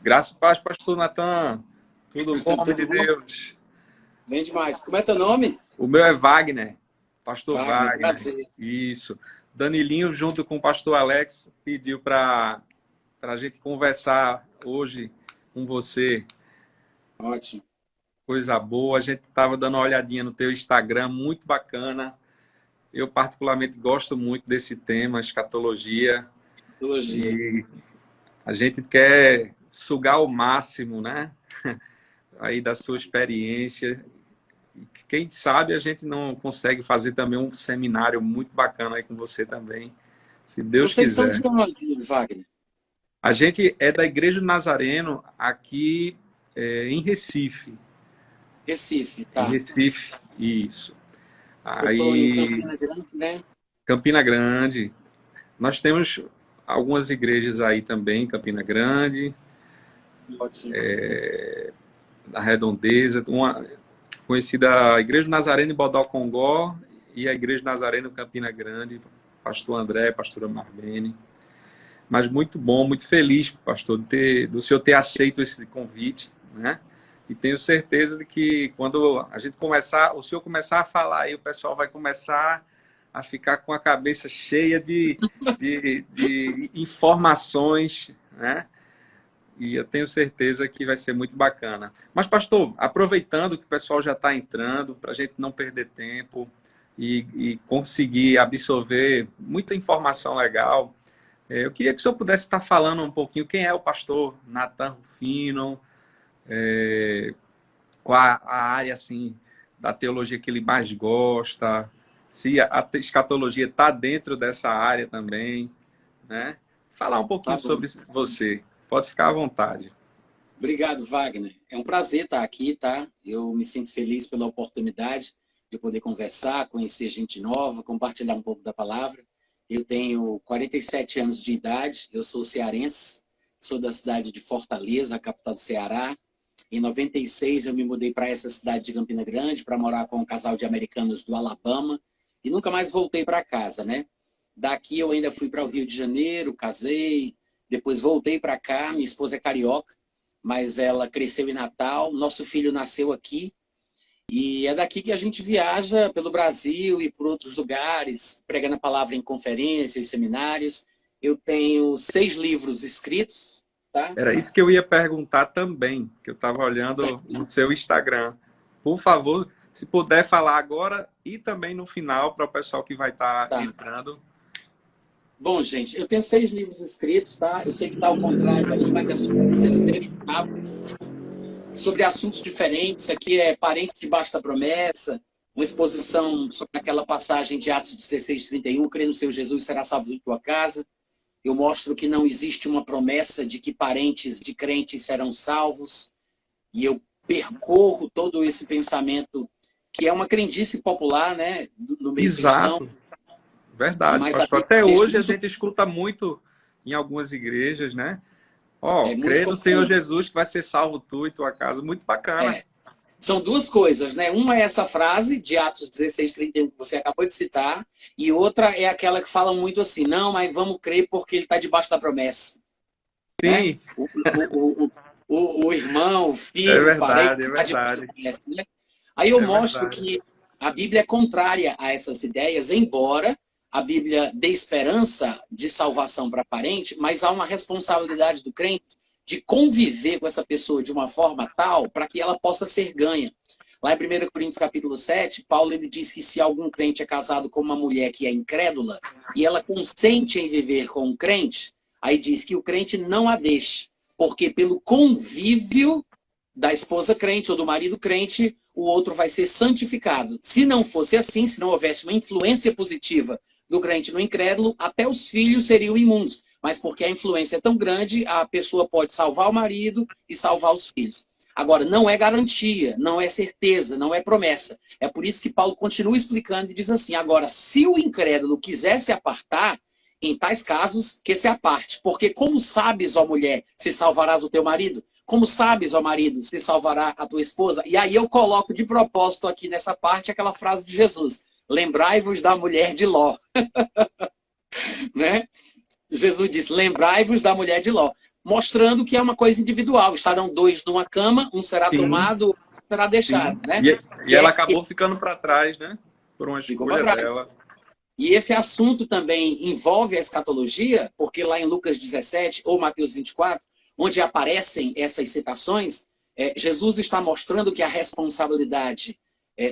Graças e paz, pastor Natan. Tudo bom, homem de Tudo bom? Deus? Bem demais. Como é teu nome? O meu é Wagner, pastor Wagner, Wagner. prazer. Isso. Danilinho, junto com o pastor Alex, pediu para a gente conversar hoje com você. Ótimo. Coisa boa. A gente estava dando uma olhadinha no teu Instagram, muito bacana. Eu, particularmente, gosto muito desse tema, escatologia. Teologia. E a gente quer sugar o máximo, né? Aí da sua experiência. Quem sabe a gente não consegue fazer também um seminário muito bacana aí com você também, se Deus Vocês são de quiser. onde, Wagner? A gente é da Igreja do Nazareno aqui em Recife. Recife, Em tá. Recife, isso. Eu estou em Aí, Campina Grande, né? Campina Grande. Nós temos algumas igrejas aí também, em Campina Grande, Ótimo. na Redondeza, uma conhecida a Igreja do Nazareno em Bodocongó e a Igreja do Nazareno em Campina Grande, pastor André, pastora Marbene. Mas muito bom, muito feliz, pastor, do senhor ter aceito esse convite, né? E tenho certeza de que quando a gente começar, o senhor começar a falar aí, o pessoal vai começar a ficar com a cabeça cheia de informações, né? E eu tenho certeza que vai ser muito bacana. Mas, pastor, aproveitando que o pessoal já está entrando, para a gente não perder tempo e conseguir absorver muita informação legal, eu queria que o senhor pudesse estar falando um pouquinho quem é o pastor Natan Rufino, qual a área assim, da teologia que ele mais gosta, se a escatologia está dentro dessa área também, né? Falar um pouquinho Tá bom. sobre você. Pode ficar à vontade. Obrigado, Wagner. É um prazer estar aqui, tá? Eu me sinto feliz pela oportunidade de poder conversar, conhecer gente nova, compartilhar um pouco da palavra. Eu tenho 47 anos de idade, eu sou cearense, sou da cidade de Fortaleza, a capital do Ceará. Em 96 eu me mudei para essa cidade de Campina Grande para morar com um casal de americanos do Alabama e nunca mais voltei para casa, né? Daqui eu ainda fui para o Rio de Janeiro, casei, depois voltei para cá, minha esposa é carioca, mas ela cresceu em Natal, nosso filho nasceu aqui, e é daqui que a gente viaja pelo Brasil e por outros lugares, pregando a palavra em conferências, seminários. Eu tenho 6 livros escritos, tá? Era isso que eu ia perguntar também, que eu estava olhando no seu Instagram. Por favor, se puder falar agora e também no final para o pessoal que vai estar Tá. entrando. Bom, gente, eu tenho 6 livros escritos, tá? Eu sei que está ao contrário aí, mas é só para vocês verem, tá? Sobre assuntos diferentes. Aqui é Parentes Debaixo da Promessa, uma exposição sobre aquela passagem de Atos 16:31, crê no seu Jesus, será salvo em tua casa. Eu mostro que não existe uma promessa de que parentes de crentes serão salvos, e eu percorro todo esse pensamento, que é uma crendice popular, né, no meio cristão, Exato, verdade, mas a pastor. Bíblia Até deixa hoje a muito, gente escuta muito em algumas igrejas, né? Ó, muito crê no Senhor comum. Jesus que vai ser salvo tu e tua casa. Muito bacana. É, são duas coisas, né? Uma é essa frase de Atos 16:31 que você acabou de citar, e outra é aquela que fala muito assim, não, mas vamos crer porque ele está debaixo da promessa, né? Sim, O irmão, o é filho, o parente verdade, é está debaixo da verdade. promessa, né? Aí eu É mostro verdade. que a Bíblia é contrária a essas ideias, embora a Bíblia dê esperança de salvação para parente, mas há uma responsabilidade do crente de conviver com essa pessoa de uma forma tal para que ela possa ser ganha. Lá em 1 Coríntios capítulo 7, Paulo ele diz que se algum crente é casado com uma mulher que é incrédula e ela consente em viver com um crente, aí diz que o crente não a deixe, porque pelo convívio da esposa crente ou do marido crente, o outro vai ser santificado. Se não fosse assim, se não houvesse uma influência positiva do crente no incrédulo, até os filhos seriam imundos. Mas porque a influência é tão grande, a pessoa pode salvar o marido e salvar os filhos. Agora, não é garantia, não é certeza, não é promessa. É por isso que Paulo continua explicando e diz assim, agora, se o incrédulo quiser se apartar, em tais casos, que se aparte. Porque como sabes, ó mulher, se salvarás o teu marido? Como sabes, ó marido, se salvará a tua esposa? E aí eu coloco de propósito aqui nessa parte aquela frase de Jesus. Lembrai-vos da mulher de Ló. Né? Jesus disse, lembrai-vos da mulher de Ló. mostrando que é uma coisa individual. Estarão dois numa cama, um será Sim, tomado, outro será deixado, sim. né? E ela acabou ficando para trás, né? Por uma Ficou para escolha trás. dela. E esse assunto também envolve a escatologia, porque lá em Lucas 17 ou Mateus 24, onde aparecem essas citações, Jesus está mostrando que a responsabilidade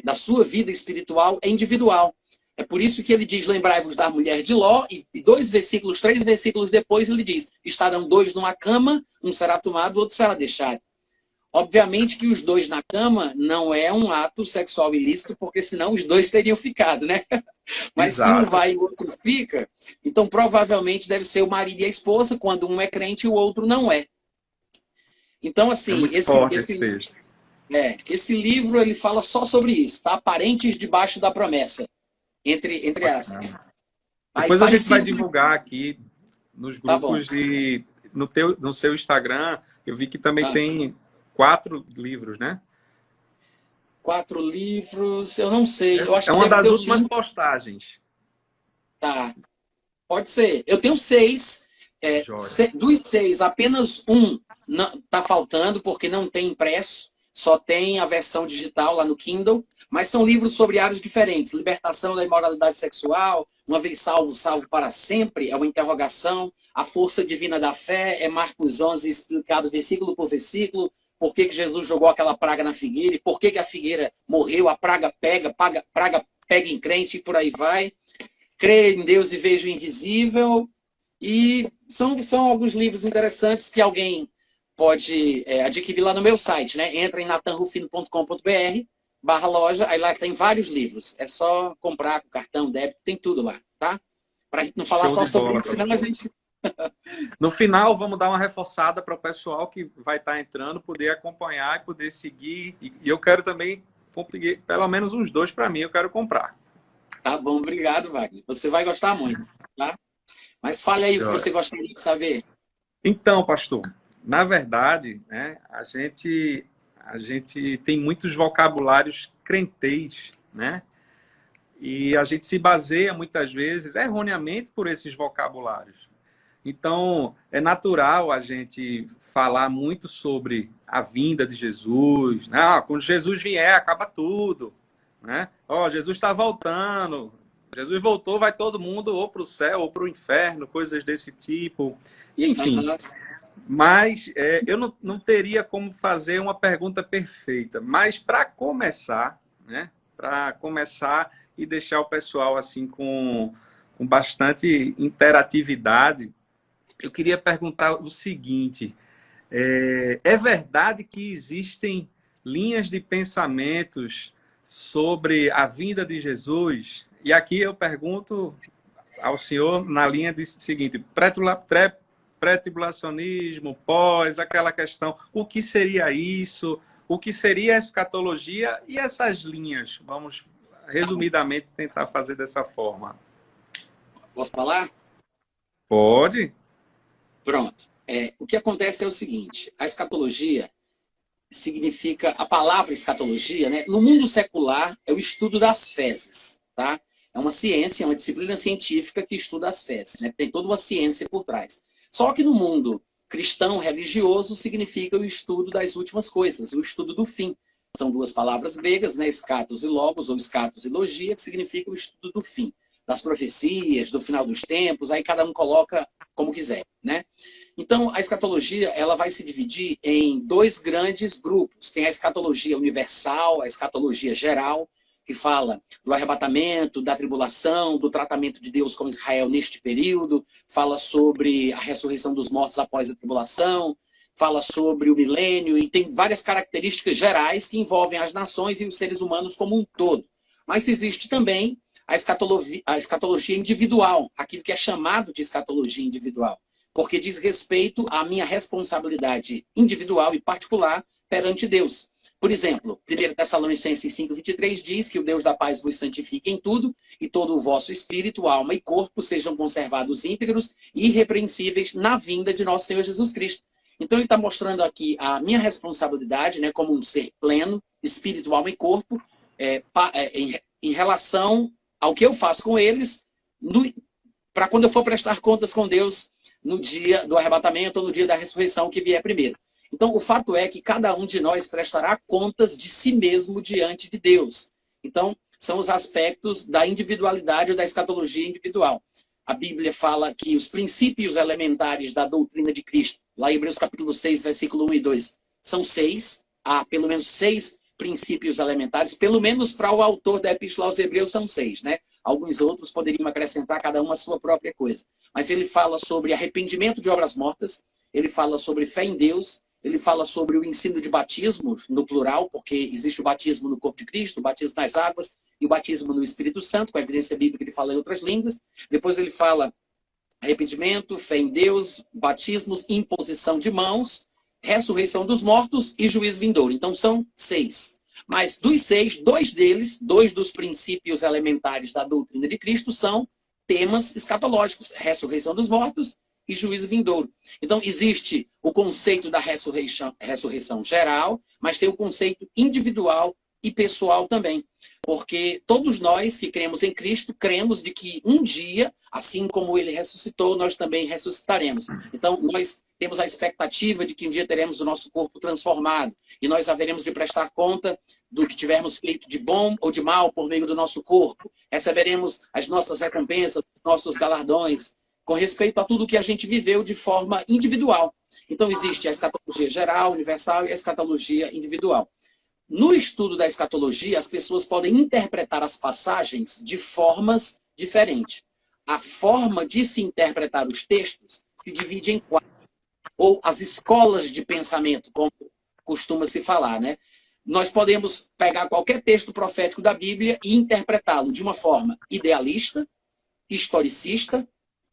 da sua vida espiritual é individual. É por isso que ele diz, lembrai-vos da mulher de Ló, e 3 versículos depois ele diz, estarão dois numa cama, um será tomado, o outro será deixado. Obviamente que os dois na cama não é um ato sexual ilícito, porque senão os dois teriam ficado, né? Mas se um Exato. vai e o outro fica, então provavelmente deve ser o marido e a esposa, quando um é crente e o outro não é. Então, É assim, muito forte esse texto. esse livro ele fala só sobre isso, tá? Parentes debaixo da promessa, entre aspas. Bacana. Aí, Depois a gente vai parecido, divulgar aqui nos tá bom. grupos de... No seu Instagram, eu vi que também Ah, tem 4 livros, né? 4 livros, eu não sei, eu acho É que uma deve ter das o últimas link, postagens. tá? Pode ser. Eu tenho 6. Joia. Dos 6, apenas um está faltando, porque não tem impresso. Só tem a versão digital lá no Kindle. Mas são livros sobre áreas diferentes. Libertação da imoralidade sexual, uma vez salvo, salvo para sempre, é uma interrogação. A força divina da fé, é Marcos 11 explicado versículo por versículo. Por que Jesus jogou aquela praga na figueira? E por que a figueira morreu? A praga pega em crente e por aí vai. Crer em Deus e vejo o invisível. E são alguns livros interessantes que alguém pode adquirir lá no meu site, né? Entra em natanrufino.com.br/loja, aí lá tem vários livros. É só comprar com cartão, débito, tem tudo lá, tá? Pra gente não falar Show só de sobre bola, isso, senão a pastor. gente... No final, vamos dar uma reforçada para o pessoal que vai estar entrando, poder acompanhar e poder seguir. E eu quero também conseguir pelo menos uns 2 para mim, eu quero comprar. Tá bom, obrigado, Wagner. Você vai gostar muito, tá? Mas fale aí o que Joia. você gostaria de saber. Então, pastor, na verdade, né, a gente tem muitos vocabulários crentez, né? E a gente se baseia muitas vezes erroneamente por esses vocabulários. Então, é natural a gente falar muito sobre a vinda de Jesus, né? Ah, quando Jesus vier, acaba tudo, né? Ó, Jesus está voltando. Jesus voltou, vai todo mundo ou para o céu ou para o inferno, coisas desse tipo. E, enfim, Uhum. mas eu não teria como fazer uma pergunta perfeita. Mas para começar, né? Para começar e deixar o pessoal assim com bastante interatividade, eu queria perguntar o seguinte: é verdade que existem linhas de pensamentos sobre a vinda de Jesus? E aqui eu pergunto ao senhor na linha de seguinte: pré-tribulacionismo, pós, aquela questão, o que seria isso? O que seria a escatologia e essas linhas? Vamos resumidamente tentar fazer dessa forma. Posso falar? Pode? Pronto. O que acontece é o seguinte, a escatologia significa, a palavra escatologia, né? No mundo secular, é o estudo das fezes, tá? É uma ciência, é uma disciplina científica que estuda as fezes, né? Tem toda uma ciência por trás. Só que no mundo cristão religioso significa o estudo das últimas coisas, o estudo do fim. São 2 palavras gregas, né? Escatos e logos, ou escatos e logia, que significa o estudo do fim, das profecias, do final dos tempos, aí cada um coloca como quiser, né? Então, a escatologia ela vai se dividir em 2 grandes grupos. Tem a escatologia universal, a escatologia geral, que fala do arrebatamento, da tribulação, do tratamento de Deus com Israel neste período, fala sobre a ressurreição dos mortos após a tribulação, fala sobre o milênio, e tem várias características gerais que envolvem as nações e os seres humanos como um todo. Mas existe também a escatologia individual, aquilo que é chamado de escatologia individual, porque diz respeito à minha responsabilidade individual e particular perante Deus. Por exemplo, 1 Tessalonicenses 5,23 diz que o Deus da paz vos santifique em tudo, e todo o vosso espírito, alma e corpo sejam conservados íntegros e irrepreensíveis na vinda de nosso Senhor Jesus Cristo. Então ele está mostrando aqui a minha responsabilidade, né, como um ser pleno, espírito, alma e corpo, em relação ao que eu faço com eles, para quando eu for prestar contas com Deus no dia do arrebatamento ou no dia da ressurreição, que vier primeiro. Então, o fato é que cada um de nós prestará contas de si mesmo diante de Deus. Então, são os aspectos da individualidade ou da escatologia individual. A Bíblia fala que os princípios elementares da doutrina de Cristo, lá em Hebreus capítulo 6, versículo 1 e 2, são 6, há pelo menos 6 princípios elementares, pelo menos para o autor da Epístola aos Hebreus são 6, né? Alguns outros poderiam acrescentar cada um a sua própria coisa. Mas ele fala sobre arrependimento de obras mortas, ele fala sobre fé em Deus, ele fala sobre o ensino de batismos, no plural, porque existe o batismo no corpo de Cristo, o batismo nas águas e o batismo no Espírito Santo, com a evidência bíblica ele fala em outras línguas. Depois ele fala arrependimento, fé em Deus, batismos, imposição de mãos, ressurreição dos mortos e juízo vindouro. Então são 6. Mas dos 6, 2 deles, 2 dos princípios elementares da doutrina de Cristo são temas escatológicos, ressurreição dos mortos e juízo vindouro. Então existe o conceito da ressurreição geral, mas tem o conceito individual e pessoal também. Porque todos nós que cremos em Cristo, cremos de que um dia, assim como ele ressuscitou, nós também ressuscitaremos. Então, nós temos a expectativa de que um dia teremos o nosso corpo transformado e nós haveremos de prestar conta do que tivermos feito de bom ou de mal por meio do nosso corpo. Receberemos as nossas recompensas, os nossos galardões, com respeito a tudo que a gente viveu de forma individual. Então, existe a escatologia geral, universal e a escatologia individual. No estudo da escatologia, as pessoas podem interpretar as passagens de formas diferentes. A forma de se interpretar os textos se divide em 4, ou as escolas de pensamento, como costuma se falar, né? Nós podemos pegar qualquer texto profético da Bíblia e interpretá-lo de uma forma idealista, historicista,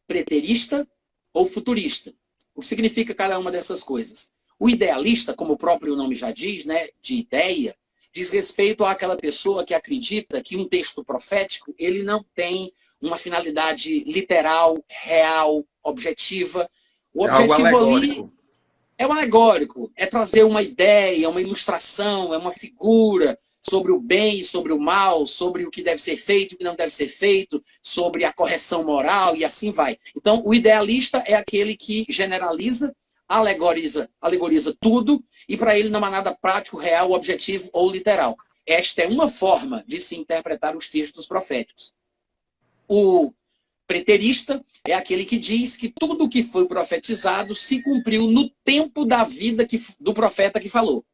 preterista ou futurista. O que significa cada uma dessas coisas? O idealista, como o próprio nome já diz, né, de ideia, diz respeito àquela pessoa que acredita que um texto profético ele não tem uma finalidade literal, real, objetiva. O objetivo ali é o alegórico, é trazer uma ideia, uma ilustração, é uma figura sobre o bem e sobre o mal, sobre o que deve ser feito e o que não deve ser feito, sobre a correção moral e assim vai. Então, o idealista é aquele que generaliza, alegoriza tudo e para ele não há nada prático, real, objetivo ou literal. Esta é uma forma de se interpretar os textos proféticos. O preterista é aquele que diz que tudo o que foi profetizado se cumpriu no tempo da vida do profeta que falou.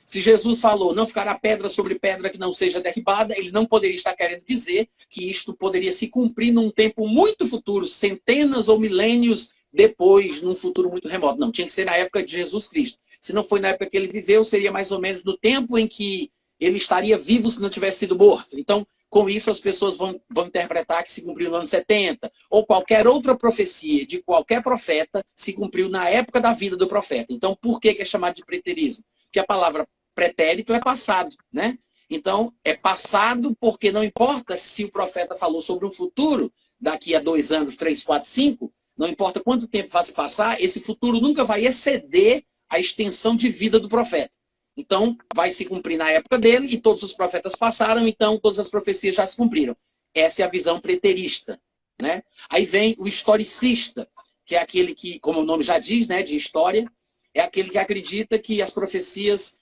Se Jesus falou, não ficará pedra sobre pedra que não seja derribada, ele não poderia estar querendo dizer que isto poderia se cumprir num tempo muito futuro, centenas ou milênios depois, num futuro muito remoto. Não, tinha que ser na época de Jesus Cristo. Se não foi na época que ele viveu, seria mais ou menos no tempo em que ele estaria vivo se não tivesse sido morto. Então, com isso, as pessoas vão interpretar que se cumpriu no ano 70, ou qualquer outra profecia de qualquer profeta se cumpriu na época da vida do profeta. Então, por que é chamado de preterismo? Porque a palavra pretérito é passado, né? Então, é passado porque não importa se o profeta falou sobre um futuro daqui a 2 anos, 3, 4, 5, não importa quanto tempo vai se passar, esse futuro nunca vai exceder a extensão de vida do profeta. Então, vai se cumprir na época dele e todos os profetas passaram, então todas as profecias já se cumpriram. Essa é a visão preterista, né? Aí vem o historicista, que é aquele que, como o nome já diz, né, de história, é aquele que acredita que as profecias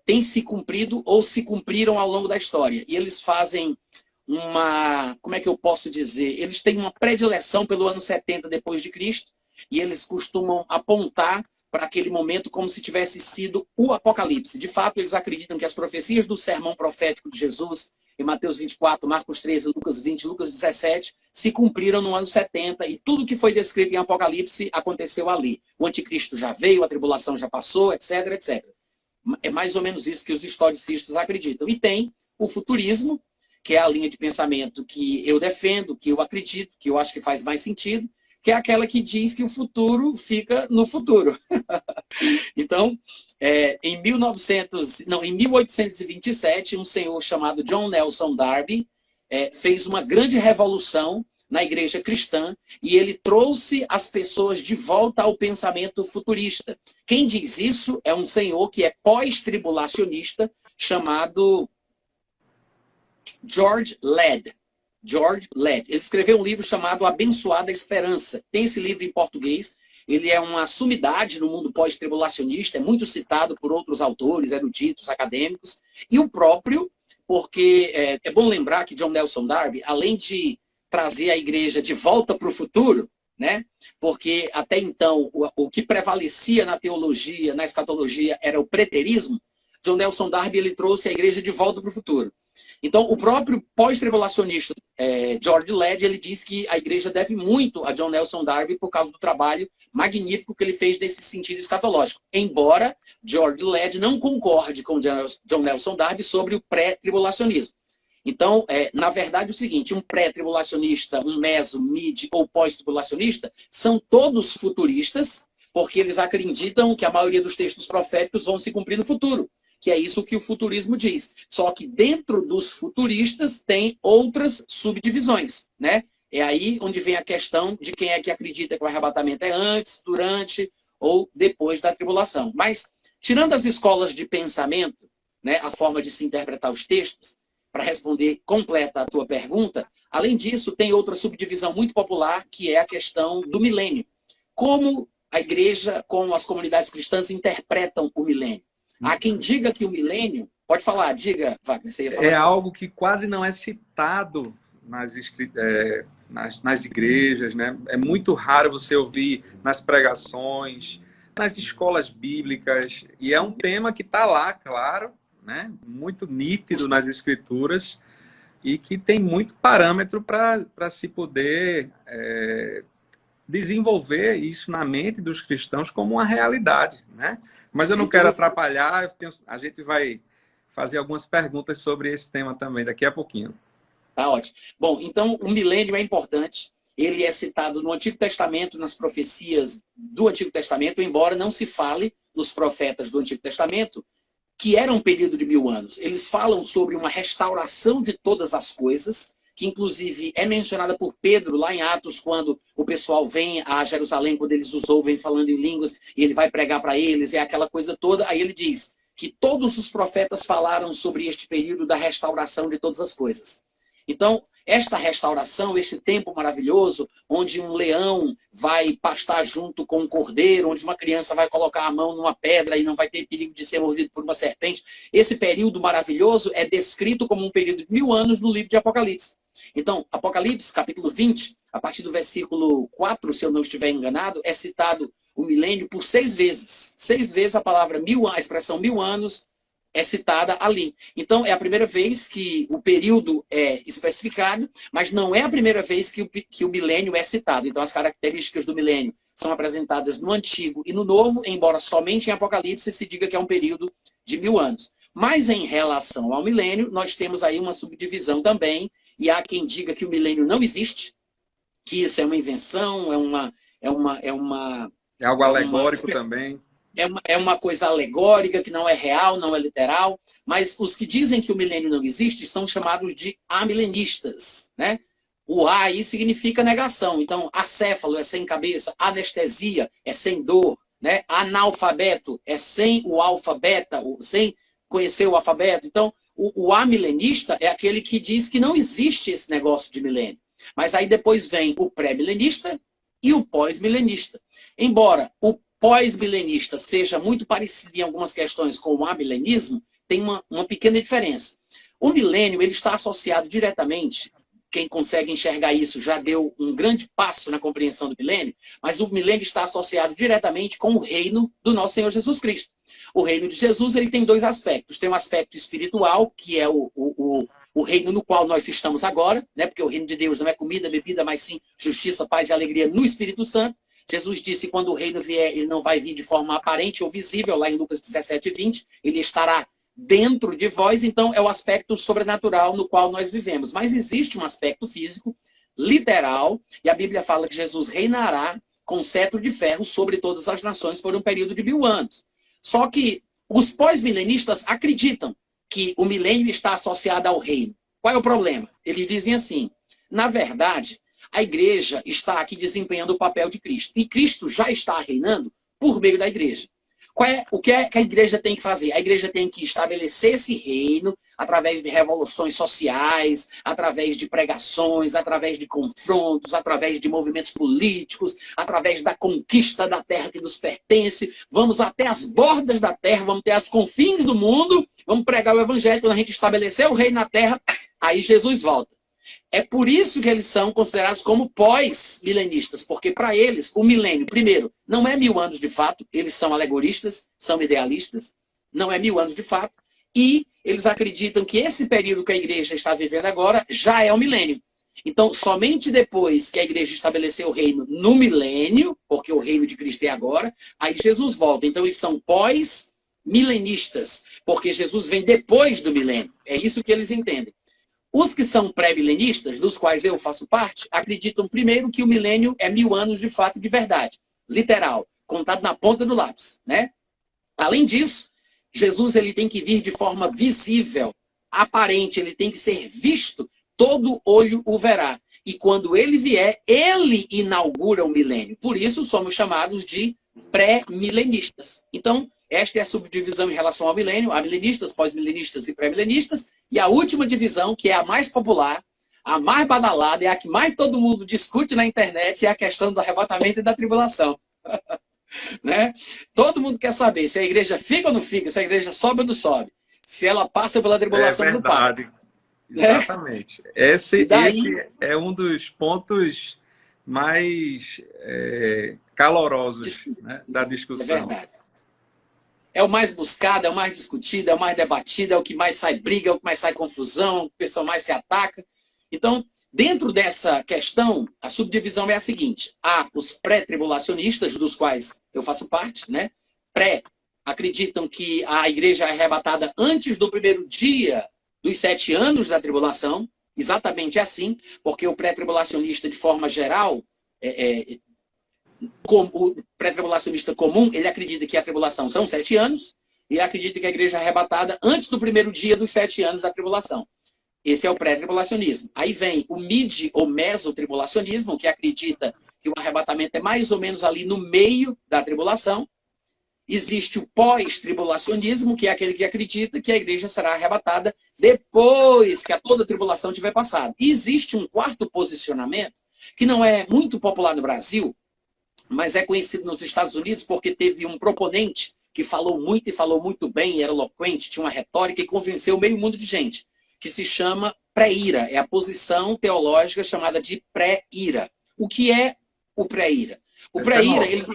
têm se cumprido ou se cumpriram ao longo da história. E eles fazem como é que eu posso dizer? Eles têm uma predileção pelo ano 70 depois de Cristo e eles costumam apontar para aquele momento como se tivesse sido o Apocalipse. De fato, eles acreditam que as profecias do sermão profético de Jesus, em Mateus 24, Marcos 13, Lucas 20, Lucas 17, se cumpriram no ano 70 e tudo que foi descrito em Apocalipse aconteceu ali. O anticristo já veio, a tribulação já passou, etc, etc. É mais ou menos isso que os historicistas acreditam. E tem o futurismo, que é a linha de pensamento que eu defendo, que eu acredito, que eu acho que faz mais sentido, que é aquela que diz que o futuro fica no futuro. Então, em 1827, um senhor chamado John Nelson Darby fez uma grande revolução na igreja cristã e ele trouxe as pessoas de volta ao pensamento futurista. Quem diz isso é um senhor que é pós-tribulacionista chamado George Led. George Led. Ele escreveu um livro chamado Abençoada Esperança. Tem esse livro em português. Ele é uma sumidade no mundo pós-tribulacionista, é muito citado por outros autores, eruditos, acadêmicos, e o próprio, porque é bom lembrar que John Nelson Darby, além de trazer a igreja de volta para o futuro, né? Porque até então o que prevalecia na teologia, na escatologia, era o preterismo. John Nelson Darby ele trouxe a igreja de volta para o futuro. Então, o próprio pós-tribulacionista George Led, ele diz que a igreja deve muito a John Nelson Darby por causa do trabalho magnífico que ele fez nesse sentido escatológico. Embora George Led não concorde com John Nelson Darby sobre o pré-tribulacionismo. Então, na verdade, é o seguinte, um pré-tribulacionista, um meso, mid ou pós-tribulacionista são todos futuristas, porque eles acreditam que a maioria dos textos proféticos vão se cumprir no futuro, que é isso que o futurismo diz. Só que dentro dos futuristas tem outras subdivisões, né? É aí onde vem a questão de quem é que acredita que o arrebatamento é antes, durante ou depois da tribulação. Mas, tirando as escolas de pensamento, né, a forma de se interpretar os textos, para responder completa a tua pergunta, além disso, tem outra subdivisão muito popular, que é a questão do milênio. Como a igreja, como as comunidades cristãs interpretam o milênio. Há quem diga que o milênio... Pode falar, diga, Wagner, você ia falar. É algo que quase não é citado nas igrejas, né? É muito raro você ouvir nas pregações, nas escolas bíblicas, e Sim. é um tema que está lá, claro, né? Muito nítido nas escrituras e que tem muito parâmetro para se poder desenvolver isso na mente dos cristãos como uma realidade, né? Mas eu não quero atrapalhar, a gente vai fazer algumas perguntas sobre esse tema também daqui a pouquinho. Tá ótimo. Bom, então o milênio é importante. Ele é citado no Antigo Testamento, nas profecias do Antigo Testamento, embora não se fale nos profetas do Antigo Testamento, que era um período de 1000 anos. Eles falam sobre uma restauração de todas as coisas, que inclusive é mencionada por Pedro lá em Atos, quando o pessoal vem a Jerusalém, quando eles os ouvem falando em línguas, e ele vai pregar para eles, é aquela coisa toda. Aí ele diz que todos os profetas falaram sobre este período da restauração de todas as coisas. Então, esta restauração, esse tempo maravilhoso, onde um leão vai pastar junto com um cordeiro, onde uma criança vai colocar a mão numa pedra e não vai ter perigo de ser mordido por uma serpente, esse período maravilhoso é descrito como um período de 1000 anos no livro de Apocalipse. Então, Apocalipse, capítulo 20, a partir do versículo 4, se eu não estiver enganado, é citado o milênio por 6 vezes. 6 vezes a palavra a expressão 1000 anos é citada ali. Então, é a primeira vez que o período é especificado, mas não é a primeira vez que o milênio é citado. Então, as características do milênio são apresentadas no Antigo e no Novo, embora somente em Apocalipse se diga que é um período de 1000 anos. Mas, em relação ao milênio, nós temos aí uma subdivisão também, e há quem diga que o milênio não existe, que isso é uma invenção, É algo alegórico também. É uma coisa alegórica, que não é real, não é literal, mas os que dizem que o milênio não existe são chamados de amilenistas, né? O A aí significa negação, então acéfalo é sem cabeça, anestesia é sem dor, né? Analfabeto é sem o alfabeta, sem conhecer o alfabeto. Então, o amilenista é aquele que diz que não existe esse negócio de milênio. Mas aí depois vem o pré-milenista e o pós-milenista. Embora o pós-milenista seja muito parecido em algumas questões com o amilenismo, tem uma pequena diferença. O milênio ele está associado diretamente, quem consegue enxergar isso já deu um grande passo na compreensão do milênio, mas o milênio está associado diretamente com o reino do nosso Senhor Jesus Cristo. O reino de Jesus ele tem 2 aspectos. Tem um aspecto espiritual, que é o reino no qual nós estamos agora, né? Porque o reino de Deus não é comida, bebida, mas sim justiça, paz e alegria no Espírito Santo. Jesus disse que quando o reino vier, ele não vai vir de forma aparente ou visível, lá em Lucas 17:20, ele estará dentro de vós, então é o aspecto sobrenatural no qual nós vivemos. Mas existe um aspecto físico, literal, e a Bíblia fala que Jesus reinará com cetro de ferro sobre todas as nações por um período de 1000 anos. Só que os pós-milenistas acreditam que o milênio está associado ao reino. Qual é o problema? Eles dizem assim, na verdade, a igreja está aqui desempenhando o papel de Cristo. E Cristo já está reinando por meio da igreja. O que é que a igreja tem que fazer? A igreja tem que estabelecer esse reino através de revoluções sociais, através de pregações, através de confrontos, através de movimentos políticos, através da conquista da terra que nos pertence. Vamos até as bordas da terra, vamos até os confins do mundo, vamos pregar o evangelho. Quando a gente estabelecer o reino na terra, aí Jesus volta. É por isso que eles são considerados como pós-milenistas, porque para eles o milênio, primeiro, não é 1000 anos de fato, eles são alegoristas, são idealistas, não é 1000 anos de fato, e eles acreditam que esse período que a igreja está vivendo agora já é o milênio. Então, somente depois que a igreja estabeleceu o reino no milênio, porque o reino de Cristo é agora, aí Jesus volta. Então, eles são pós-milenistas, porque Jesus vem depois do milênio. É isso que eles entendem. Os que são pré-milenistas, dos quais eu faço parte, acreditam primeiro que o milênio é 1000 anos de fato de verdade, literal, contado na ponta do lápis, né? Além disso, Jesus ele tem que vir de forma visível, aparente, ele tem que ser visto, todo olho o verá. E quando ele vier, ele inaugura o milênio. Por isso somos chamados de pré-milenistas. Então, esta é a subdivisão em relação ao milênio, há milenistas, pós-milenistas e pré-milenistas, e a última divisão, que é a mais popular, a mais badalada, é a que mais todo mundo discute na internet, é a questão do arrebatamento e da tribulação. Né? Todo mundo quer saber se a igreja fica ou não fica, se a igreja sobe ou não sobe, se ela passa pela tribulação ou não passa. Exatamente. Esse daí, é um dos pontos mais calorosos, né, da discussão. É verdade. É o mais buscado, é o mais discutido, é o mais debatido, é o que mais sai briga, é o que mais sai confusão, o pessoal mais se ataca. Então, dentro dessa questão, a subdivisão é a seguinte: há os pré-tribulacionistas, dos quais eu faço parte, né? Acreditam que a igreja é arrebatada antes do primeiro dia dos 7 anos da tribulação, exatamente assim, porque o pré-tribulacionista, de forma geral, o pré-tribulacionista comum, ele acredita que a tribulação são 7 anos, e acredita que a igreja é arrebatada antes do primeiro dia dos 7 anos da tribulação. Esse é o pré-tribulacionismo. Aí vem o mid ou mesotribulacionismo, que acredita que o arrebatamento é mais ou menos ali no meio da tribulação. Existe o pós-tribulacionismo, que é aquele que acredita que a igreja será arrebatada depois que toda a tribulação tiver passado. E existe um quarto posicionamento, que não é muito popular no Brasil, mas é conhecido nos Estados Unidos porque teve um proponente que falou muito e falou muito bem, era eloquente, tinha uma retórica e convenceu meio mundo de gente, que se chama pré-ira. É a posição teológica chamada de pré-ira. O que é o pré-ira? O pré-ira, eles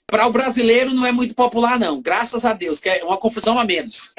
para o brasileiro não é muito popular não, graças a Deus, que é uma confusão a menos.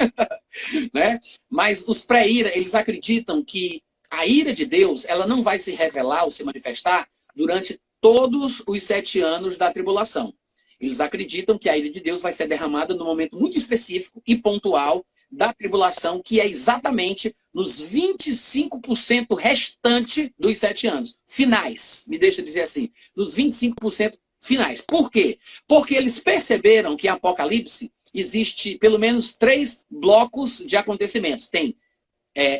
Né? Mas os pré-ira, eles acreditam que a ira de Deus, ela não vai se revelar ou se manifestar durante todos os 7 anos da tribulação. Eles acreditam que a ira de Deus vai ser derramada num momento muito específico e pontual da tribulação, que é exatamente nos 25% restante dos 7 anos. Finais, me deixa dizer assim, nos 25% finais. Por quê? Porque eles perceberam que em Apocalipse existe pelo menos 3 blocos de acontecimentos. Tem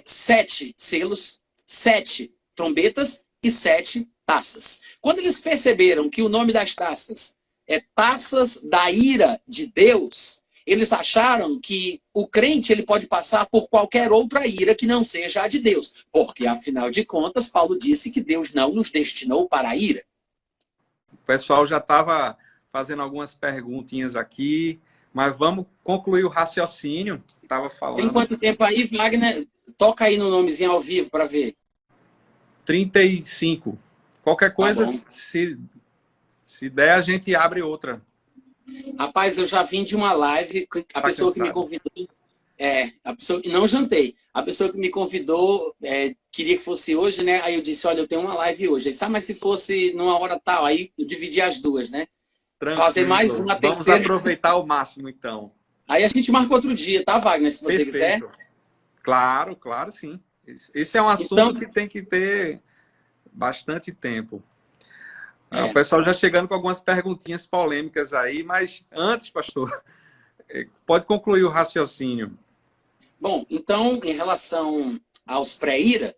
7 selos, 7 trombetas e 7 taças. Quando eles perceberam que o nome das taças é taças da ira de Deus, eles acharam que o crente ele pode passar por qualquer outra ira que não seja a de Deus. Porque, afinal de contas, Paulo disse que Deus não nos destinou para a ira. O pessoal já estava fazendo algumas perguntinhas aqui, mas vamos concluir o raciocínio. Estava falando. Tem quanto tempo aí, Wagner? Toca aí no nomezinho ao vivo para ver. 35. Qualquer coisa, se der, a gente abre outra. Rapaz, eu já vim de uma live, a pessoa que me convidou... não jantei. A pessoa que me convidou queria que fosse hoje, né? Aí eu disse, olha, eu tenho uma live hoje. Ele disse, mas se fosse numa hora tal, aí eu dividi as duas, né? Tranquilo. Fazer mais uma terceira. Vamos aproveitar ao máximo, então. Aí a gente marca outro dia, tá, Wagner? Se você Perfeito. quiser. Claro, claro, sim. Esse é um assunto que tem que ter bastante tempo. O pessoal já chegando com algumas perguntinhas polêmicas aí, mas antes, pastor, pode concluir o raciocínio. Bom, então, em relação aos pré-ira,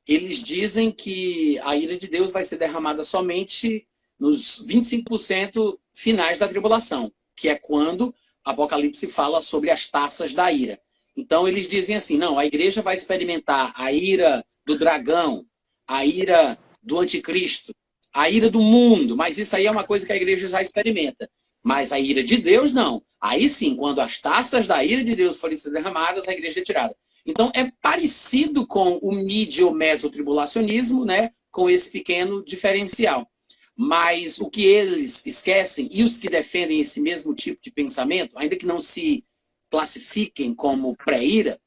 eles dizem que a ira de Deus vai ser derramada somente nos 25% finais da tribulação. que é quando Apocalipse fala sobre as taças da ira. Então eles dizem assim, não, a igreja vai experimentar a ira do dragão, a ira do anticristo, a ira do mundo, mas isso aí é uma coisa que a igreja já experimenta. Mas a ira de Deus, não. Aí sim, quando as taças da ira de Deus forem derramadas, a igreja é tirada. Então é parecido com o mesotribulacionismo, né? Com esse pequeno diferencial. Mas o que eles esquecem, e os que defendem esse mesmo tipo de pensamento, ainda que não se classifiquem como pré-ira,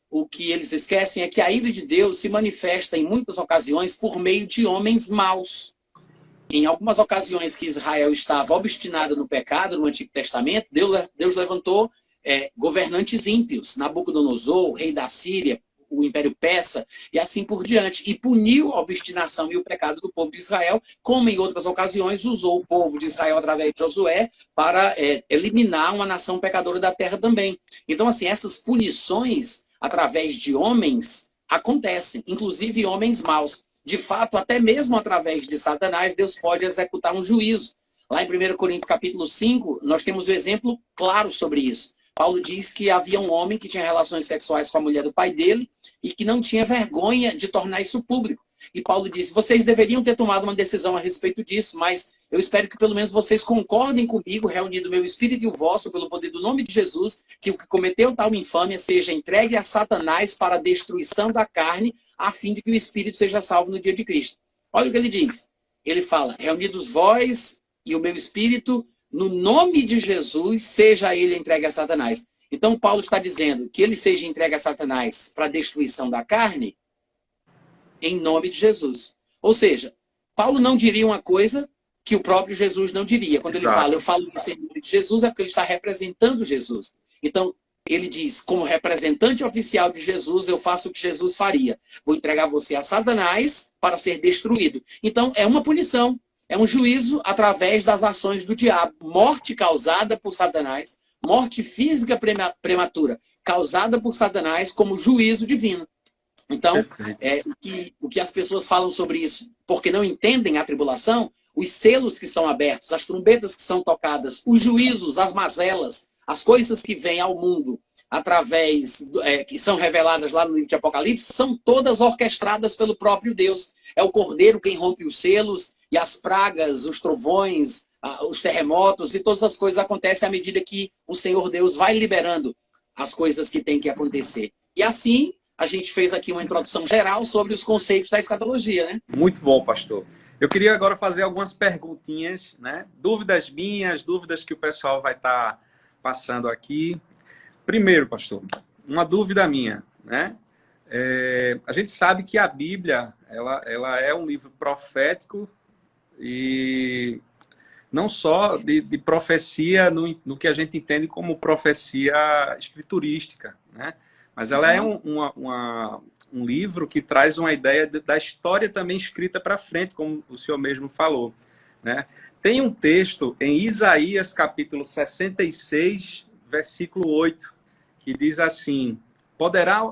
o que eles esquecem é que a ira de Deus se manifesta em muitas ocasiões por meio de homens maus. Em algumas ocasiões que Israel estava obstinado no pecado, no Antigo Testamento, Deus levantou governantes ímpios, Nabucodonosor, o rei da Síria, o Império Persa, e assim por diante, e puniu a obstinação e o pecado do povo de Israel, como em outras ocasiões usou o povo de Israel através de Josué para eliminar uma nação pecadora da terra também. Então, assim, essas punições através de homens acontecem, inclusive homens maus. De fato, até mesmo através de Satanás, Deus pode executar um juízo. Lá em 1 Coríntios capítulo 5, nós temos um exemplo claro sobre isso. Paulo diz que havia um homem que tinha relações sexuais com a mulher do pai dele e que não tinha vergonha de tornar isso público. E Paulo disse, vocês deveriam ter tomado uma decisão a respeito disso, mas eu espero que pelo menos vocês concordem comigo, reunido o meu espírito e o vosso, pelo poder do nome de Jesus, que o que cometeu tal infâmia seja entregue a Satanás para a destruição da carne, a fim de que o espírito seja salvo no dia de Cristo. Olha o que ele diz. Ele fala, reunidos vós e o meu espírito, no nome de Jesus, seja ele entregue a Satanás. Então Paulo está dizendo que ele seja entregue a Satanás para a destruição da carne, em nome de Jesus. Ou seja, Paulo não diria uma coisa que o próprio Jesus não diria. Quando ele fala, eu falo isso em nome de Jesus, é porque ele está representando Jesus. Então, ele diz, como representante oficial de Jesus, eu faço o que Jesus faria. Vou entregar você a Satanás para ser destruído. Então, é uma punição. É um juízo através das ações do diabo. Morte causada por Satanás, morte física prematura, causada por Satanás como juízo divino. Então, o que as pessoas falam sobre isso, porque não entendem a tribulação, os selos que são abertos, as trombetas que são tocadas, os juízos, as mazelas, as coisas que vêm ao mundo através, que são reveladas lá no livro de Apocalipse, são todas orquestradas pelo próprio Deus. É o Cordeiro quem rompe os selos, e as pragas, os trovões, os terremotos, e todas as coisas acontecem à medida que o Senhor Deus vai liberando as coisas que têm que acontecer. E assim, a gente fez aqui uma introdução geral sobre os conceitos da escatologia, né? Muito bom, pastor. Eu queria agora fazer algumas perguntinhas, né? Dúvidas minhas, dúvidas que o pessoal vai estar passando aqui. Primeiro, pastor, uma dúvida minha, né? A gente sabe que a Bíblia, ela é um livro profético e não só de profecia no que a gente entende como profecia escriturística, né? Mas ela é um livro que traz uma ideia da história também escrita para frente, como o senhor mesmo falou, né? Tem um texto em Isaías, capítulo 66, versículo 8, que diz assim, poderá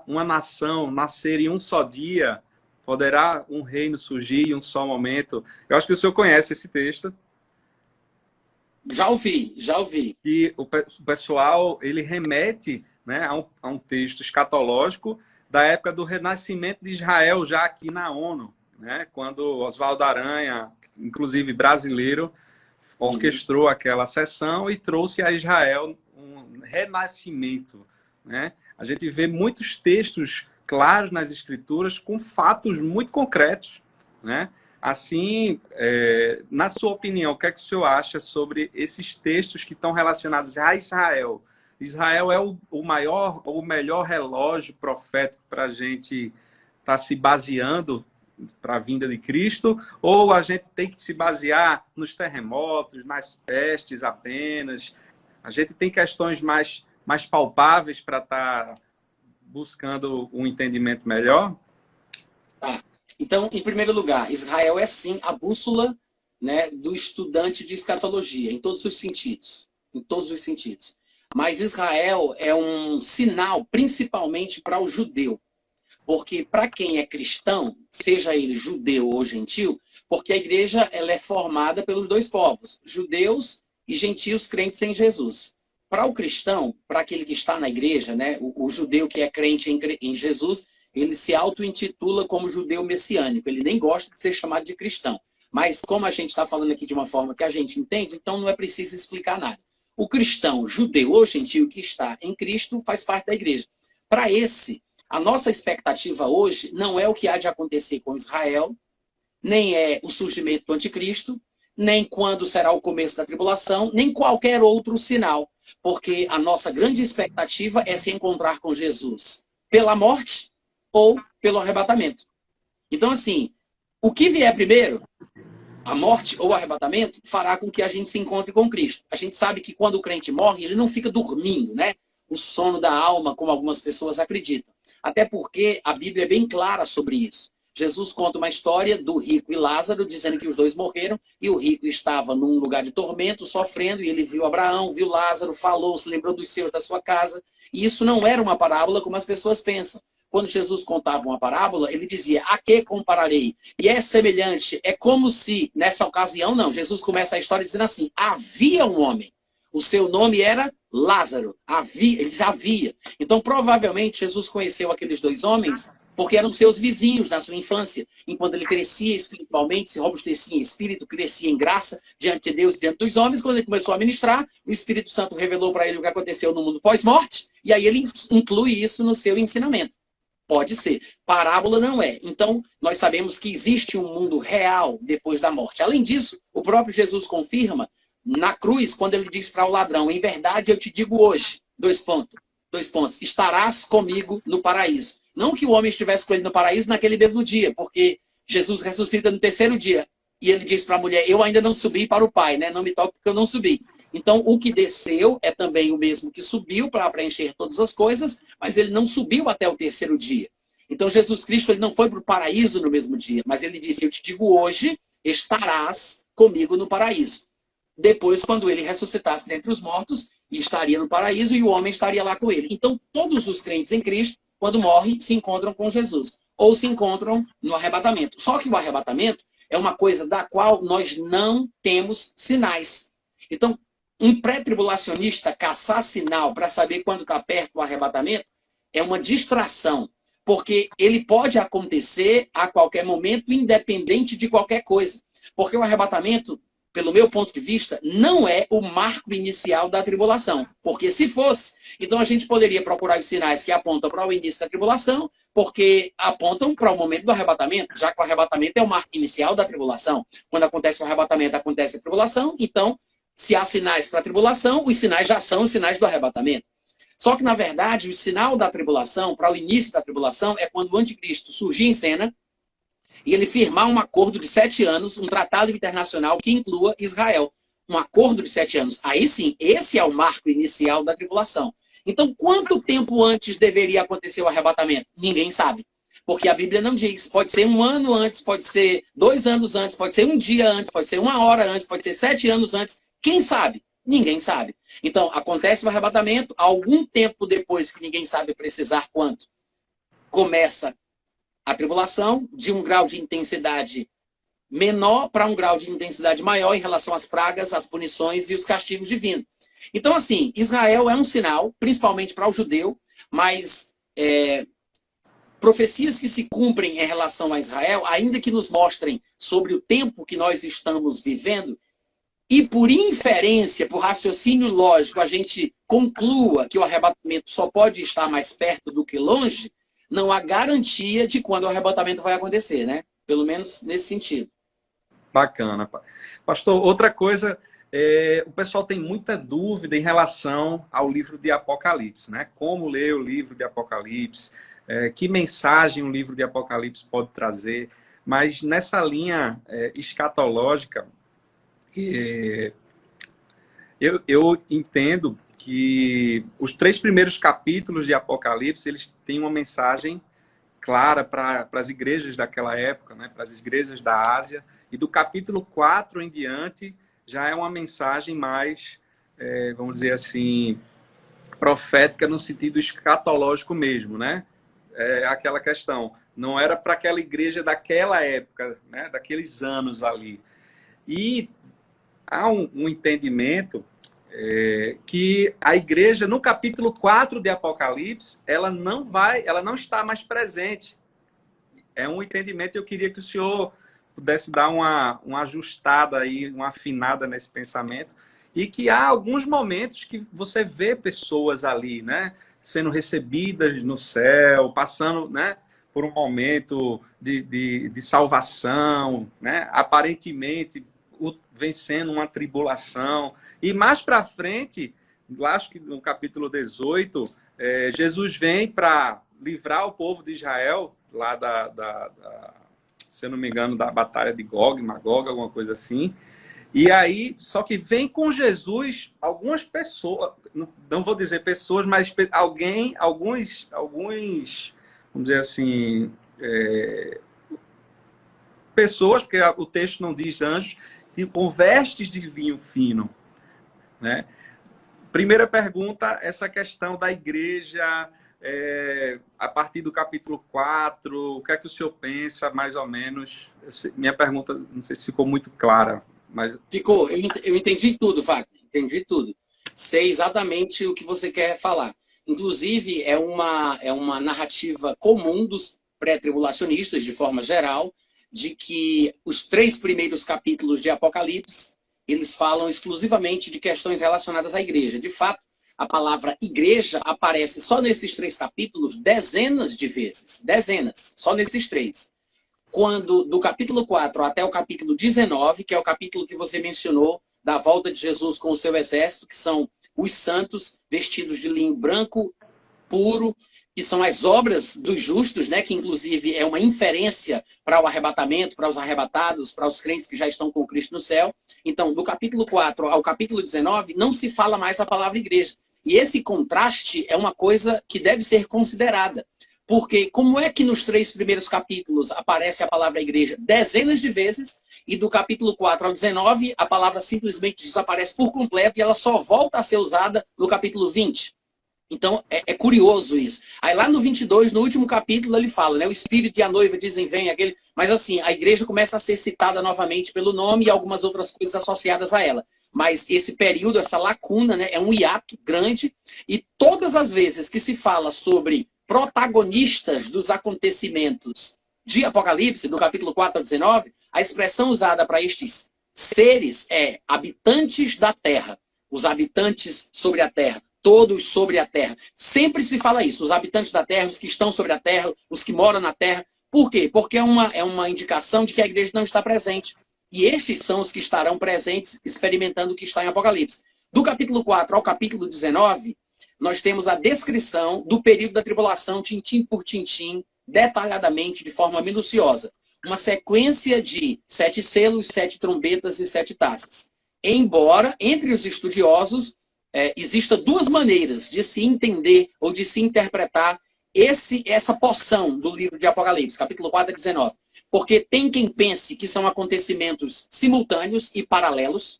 uma nação nascer em um só dia, poderá um reino surgir em um só momento. Eu acho que o senhor conhece esse texto. Já ouvi. E o pessoal, ele remete, né, a um texto escatológico da época do renascimento de Israel, já aqui na ONU, né, quando Oswaldo Aranha, inclusive brasileiro, orquestrou aquela sessão e trouxe a Israel um renascimento, né? A gente vê muitos textos claros nas escrituras com fatos muito concretos, né? Assim, na sua opinião, o que é que o senhor acha sobre esses textos que estão relacionados a Israel? Israel é o maior ou o melhor relógio profético para a gente estar se baseando para a vinda de Cristo? Ou a gente tem que se basear nos terremotos, nas pestes apenas? A gente tem questões mais palpáveis para estar buscando um entendimento melhor? Tá. Então, em primeiro lugar, Israel é sim a bússola, né, do estudante de escatologia, em todos os sentidos. Em todos os sentidos. Mas Israel é um sinal, principalmente para o judeu. Porque para quem é cristão, seja ele judeu ou gentil, porque a igreja ela é formada pelos dois povos, judeus e gentios crentes em Jesus. Para o cristão, para aquele que está na igreja, né, o judeu que é crente em Jesus, ele se auto-intitula como judeu messiânico. Ele nem gosta de ser chamado de cristão. Mas como a gente está falando aqui de uma forma que a gente entende, então não é preciso explicar nada. O cristão, judeu ou gentio que está em Cristo faz parte da igreja. Para esse, a nossa expectativa hoje não é o que há de acontecer com Israel, nem é o surgimento do anticristo, nem quando será o começo da tribulação, nem qualquer outro sinal. Porque a nossa grande expectativa é se encontrar com Jesus pela morte ou pelo arrebatamento. Então, assim, o que vier primeiro, a morte ou o arrebatamento, fará com que a gente se encontre com Cristo. A gente sabe que quando o crente morre, ele não fica dormindo, né? O sono da alma, como algumas pessoas acreditam. Até porque a Bíblia é bem clara sobre isso. Jesus conta uma história do rico e Lázaro, dizendo que os dois morreram, e o rico estava num lugar de tormento, sofrendo, e ele viu Abraão, viu Lázaro, falou, se lembrou dos seus da sua casa. E isso não era uma parábola como as pessoas pensam. Quando Jesus contava uma parábola, ele dizia, a que compararei? E é semelhante, é como se, nessa ocasião, não, Jesus começa a história dizendo assim, havia um homem, o seu nome era Lázaro, ele diz havia. Então, provavelmente, Jesus conheceu aqueles dois homens porque eram seus vizinhos na sua infância, enquanto ele crescia espiritualmente, se robustecia em espírito, crescia em graça diante de Deus e diante dos homens. Quando ele começou a ministrar, o Espírito Santo revelou para ele o que aconteceu no mundo pós-morte, e aí ele inclui isso no seu ensinamento. Pode ser. Parábola não é. Então, nós sabemos que existe um mundo real depois da morte. Além disso, o próprio Jesus confirma na cruz, quando ele diz para o ladrão, em verdade eu te digo hoje, dois pontos, estarás comigo no paraíso. Não que o homem estivesse com ele no paraíso naquele mesmo dia, porque Jesus ressuscita no terceiro dia. E ele diz para a mulher, eu ainda não subi para o Pai, né? Não me toque porque eu não subi. Então, o que desceu é também o mesmo que subiu para preencher todas as coisas, mas ele não subiu até o terceiro dia. Então, Jesus Cristo ele não foi para o paraíso no mesmo dia, mas ele disse, eu te digo hoje, estarás comigo no paraíso. Depois, quando ele ressuscitasse dentre os mortos, estaria no paraíso e o homem estaria lá com ele. Então, todos os crentes em Cristo, quando morrem, se encontram com Jesus. Ou se encontram no arrebatamento. Só que o arrebatamento é uma coisa da qual nós não temos sinais. Então, um pré-tribulacionista caçar sinal para saber quando está perto do arrebatamento é uma distração. Porque ele pode acontecer a qualquer momento, independente de qualquer coisa. Porque o arrebatamento, pelo meu ponto de vista, não é o marco inicial da tribulação. Porque se fosse, então a gente poderia procurar os sinais que apontam para o início da tribulação, porque apontam para o momento do arrebatamento, já que o arrebatamento é o marco inicial da tribulação. Quando acontece o arrebatamento, acontece a tribulação, então, se há sinais para a tribulação, os sinais já são os sinais do arrebatamento. Só que, na verdade, o sinal da tribulação, para o início da tribulação, é quando o anticristo surgir em cena, e ele firmar um acordo de 7 anos, um tratado internacional que inclua Israel. Um acordo de 7 anos. Aí sim, esse é o marco inicial da tribulação. Então, quanto tempo antes deveria acontecer o arrebatamento? Ninguém sabe. Porque a Bíblia não diz. Pode ser 1 ano antes, pode ser 2 anos antes, pode ser 1 dia antes, pode ser 1 hora antes, pode ser 7 anos antes. Quem sabe? Ninguém sabe. Então, acontece o arrebatamento, algum tempo depois, que ninguém sabe precisar quanto, começa a tribulação de um grau de intensidade menor para um grau de intensidade maior em relação às pragas, às punições e os castigos divinos. Então, assim, Israel é um sinal, principalmente para o judeu, mas profecias que se cumprem em relação a Israel, ainda que nos mostrem sobre o tempo que nós estamos vivendo, e por inferência, por raciocínio lógico, a gente conclua que o arrebatamento só pode estar mais perto do que longe, não há garantia de quando o arrebatamento vai acontecer, né? Pelo menos nesse sentido. Bacana. Pastor, outra coisa, o pessoal tem muita dúvida em relação ao livro de Apocalipse, né? Como ler o livro de Apocalipse, que mensagem o livro de Apocalipse pode trazer, mas nessa linha escatológica, eu entendo que os 3 primeiros capítulos de Apocalipse, eles têm uma mensagem clara para as igrejas daquela época, né? Para as igrejas da Ásia, e do capítulo 4 em diante já é uma mensagem mais, vamos dizer assim, profética no sentido escatológico mesmo, né? É aquela questão, não era para aquela igreja daquela época, né? Daqueles anos ali. E há um entendimento que a igreja, no capítulo 4 de Apocalipse, ela não está mais presente. É um entendimento, eu queria que o senhor pudesse dar uma ajustada aí, uma afinada nesse pensamento, e que há alguns momentos que você vê pessoas ali, né, sendo recebidas no céu, passando, né, por um momento de salvação, né, aparentemente vencendo uma tribulação. E mais para frente, acho que no capítulo 18, Jesus vem para livrar o povo de Israel lá se eu não me engano, da batalha de Gog, Magog, alguma coisa assim. E aí, só que vem com Jesus algumas pessoas, não vou dizer pessoas, mas alguns, vamos dizer assim, pessoas, porque o texto não diz anjos, com vestes de linho fino, né? Primeira pergunta, essa questão da igreja, a partir do capítulo 4, o que é que o senhor pensa, mais ou menos? Minha pergunta, não sei se ficou muito clara, mas... Ficou, eu entendi tudo, Wagner, entendi tudo. Sei exatamente o que você quer falar. Inclusive, é uma narrativa comum dos pré-tribulacionistas, de forma geral, de que os 3 primeiros capítulos de Apocalipse, eles falam exclusivamente de questões relacionadas à igreja. De fato, a palavra igreja aparece só nesses 3 capítulos dezenas de vezes. Dezenas, só nesses 3. Quando, do capítulo 4 até o capítulo 19, que é o capítulo que você mencionou, da volta de Jesus com o seu exército, que são os santos vestidos de linho branco, puro, que são as obras dos justos, né, que inclusive é uma inferência para o arrebatamento, para os arrebatados, para os crentes que já estão com Cristo no céu. Então, do capítulo 4 ao capítulo 19, não se fala mais a palavra igreja. E esse contraste é uma coisa que deve ser considerada. Porque como é que nos 3 primeiros capítulos aparece a palavra igreja dezenas de vezes, e do capítulo 4 ao 19, a palavra simplesmente desaparece por completo e ela só volta a ser usada no capítulo 20? Então, é curioso isso. Aí lá no 22, no último capítulo, ele fala, né? O Espírito e a noiva dizem, vem, aquele... Mas assim, a igreja começa a ser citada novamente pelo nome e algumas outras coisas associadas a ela. Mas esse período, essa lacuna, né? É um hiato grande. E todas as vezes que se fala sobre protagonistas dos acontecimentos de Apocalipse, do capítulo 4 ao 19, a expressão usada para estes seres é habitantes da terra. Os habitantes sobre a terra. Todos sobre a terra. Sempre se fala isso. Os habitantes da terra, os que estão sobre a terra, os que moram na terra. Por quê? Porque é uma indicação de que a igreja não está presente. E estes são os que estarão presentes experimentando o que está em Apocalipse. Do capítulo 4 ao capítulo 19, nós temos a descrição do período da tribulação, tintim por tintim, detalhadamente, de forma minuciosa. Uma sequência de 7 selos, 7 trombetas e 7 taças. Embora, entre os estudiosos, exista 2 maneiras de se entender ou de se interpretar essa porção do livro de Apocalipse, capítulo 4 a 19. Porque tem quem pense que são acontecimentos simultâneos e paralelos.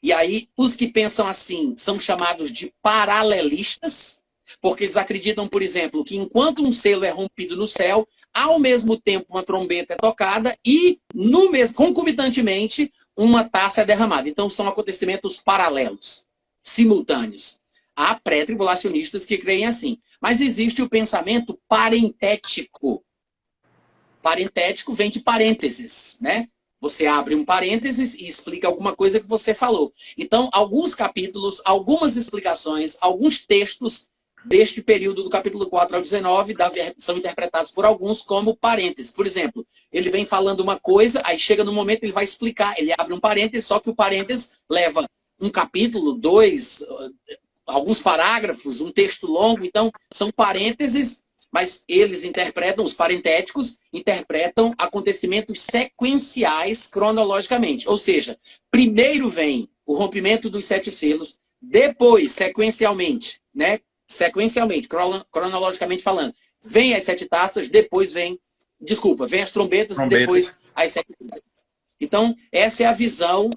E aí, os que pensam assim são chamados de paralelistas, porque eles acreditam, por exemplo, que enquanto um selo é rompido no céu, ao mesmo tempo uma trombeta é tocada e, concomitantemente, uma taça é derramada. Então, são acontecimentos paralelos, simultâneos. Há pré-tribulacionistas que creem assim. Mas existe o pensamento parentético. Parentético vem de parênteses, né? Você abre um parênteses e explica alguma coisa que você falou. Então, alguns capítulos, algumas explicações, alguns textos deste período do capítulo 4 ao 19 são interpretados por alguns como parênteses. Por exemplo, ele vem falando uma coisa, aí chega no momento ele vai explicar, ele abre um parêntese, só que o parêntese leva um capítulo, 2, alguns parágrafos, um texto longo. Então, são parênteses, mas eles interpretam, os parentéticos, interpretam acontecimentos sequenciais cronologicamente. Ou seja, primeiro vem o rompimento dos 7 selos, depois, sequencialmente, né? Sequencialmente, cronologicamente falando, vem as 7 taças, depois vem as trombetas e depois as 7 taças. Então, essa é a visão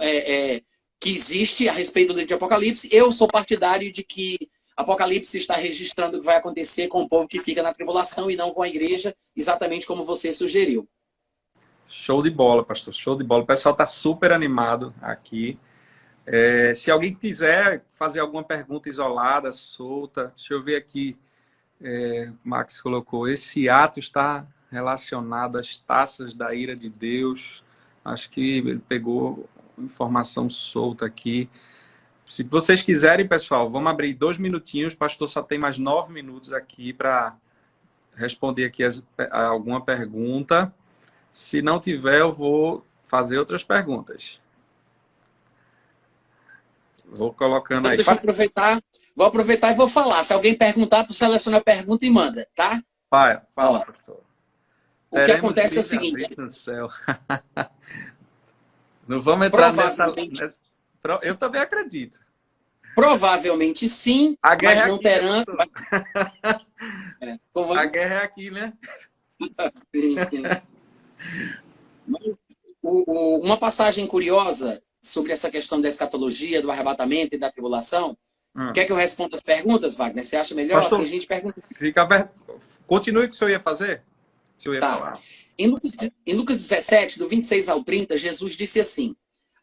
que existe a respeito do livro de Apocalipse. Eu sou partidário de que Apocalipse está registrando o que vai acontecer com o povo que fica na tribulação e não com a igreja, exatamente como você sugeriu. Show de bola, pastor. Show de bola. O pessoal está super animado aqui. Se alguém quiser fazer alguma pergunta isolada, solta, deixa eu ver aqui. Max colocou, esse ato está relacionado às taças da ira de Deus. Acho que ele pegou informação solta aqui. Se vocês quiserem, pessoal, vamos abrir 2 minutinhos. O pastor só tem mais 9 minutos aqui para responder aqui alguma pergunta. Se não tiver, eu vou fazer outras perguntas. Vou colocando Então, aí. deixa eu aproveitar. Vou aproveitar e vou falar. Se alguém perguntar, tu seleciona a pergunta e manda, tá? Fala, Ó, pastor. o que acontece é o seguinte. No céu. Não vamos entrar Provavelmente, Eu também acredito. provavelmente sim, A guerra mas não aqui, terão. A guerra é aqui, né? Sim, sim. Mas, uma passagem curiosa sobre essa questão da escatologia, do arrebatamento e da tribulação. Quer que eu responda as perguntas, Wagner? Você acha melhor? Pastor, tem gente pergunta. Continue o que o senhor ia fazer. O senhor ia falar. Em Lucas 17, do 26 ao 30, Jesus disse assim: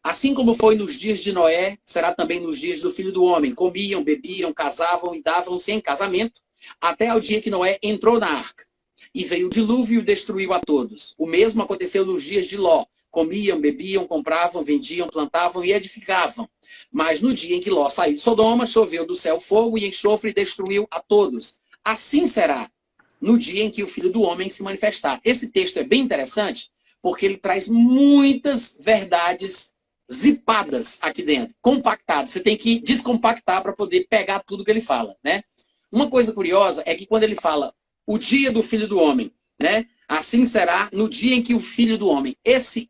assim como foi nos dias de Noé, será também nos dias do Filho do Homem. Comiam, bebiam, casavam e davam-se em casamento, até ao dia que Noé entrou na arca. E veio o dilúvio e destruiu a todos. O mesmo aconteceu nos dias de Ló. Comiam, bebiam, compravam, vendiam, plantavam e edificavam. Mas no dia em que Ló saiu de Sodoma, choveu do céu fogo e enxofre e destruiu a todos. Assim será no dia em que o Filho do Homem se manifestar. Esse texto é bem interessante, porque ele traz muitas verdades zipadas aqui dentro, compactadas. Você tem que descompactar para poder pegar tudo que ele fala, né? Uma coisa curiosa é que quando ele fala o dia do Filho do Homem, né? Assim será no dia em que o Filho do Homem.